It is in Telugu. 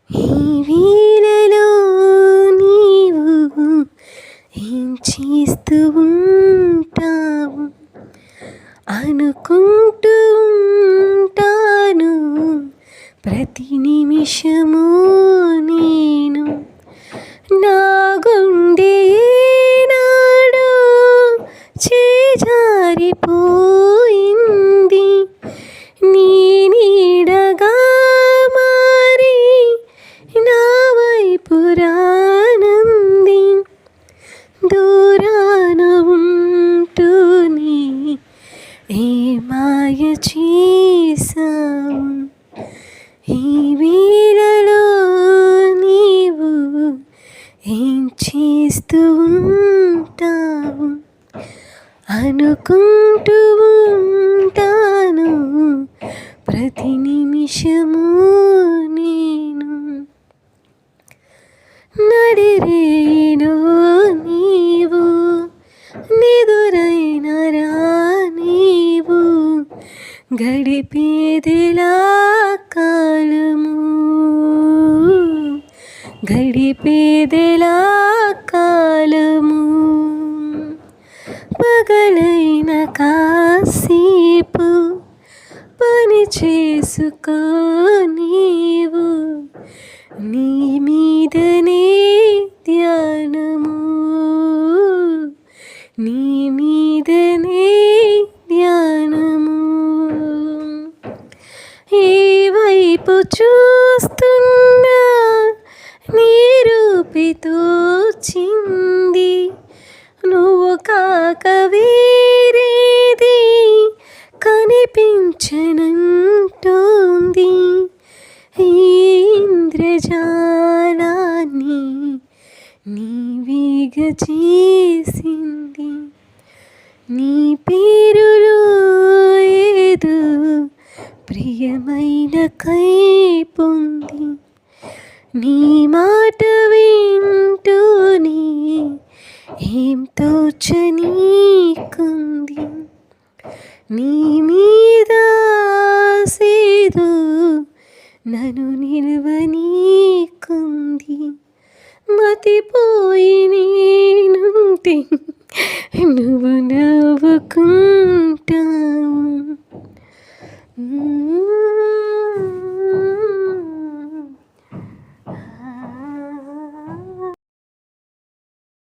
ఈ వేళలో నీవు ఏం చేస్తూ ఉంటావు అనుకుంటూ ఉంటాను ప్రతి నిమిషము నేను. నా గుండె నాడు చేజారిపోయింది నీ నీడగా మారి నా వైపు రానంది. దూరాన ఉంటూనే ఏ మాయ చేశావు ఈ వేళలో నీవు ఏం చేస్తూ ఉంటావు అనుకుంటూ ఉంటాను ప్రతి నిమిషము నేను. నడిరేలో నీవు నిదురైన రా నీవు గడిపేదిలా కాలము గడిపేదిలా కాలము. పగలైన కాసేపు పని చేసుకో నీవు నీ మీదనే ధ్యానము నీ మీదనే ధ్యానము. ఏ వైపు చూస్తున్నా నీ రూపితో చింది నువ్వు కాక వేరేది కనిపించనంటోంది. ఈ ఇంద్రజాలాన్ని నీవేగ చేసింది నీ పేరులో ఏదో ప్రియమైన కైపుంది. నీ మాట వింటూనే ఏం తోచనీకుంది. నీ మీద సేదు నన్ను నిలవనీకుంది. మతిపోయి నేనుంటే నువ్వు నవ్వుకుంటా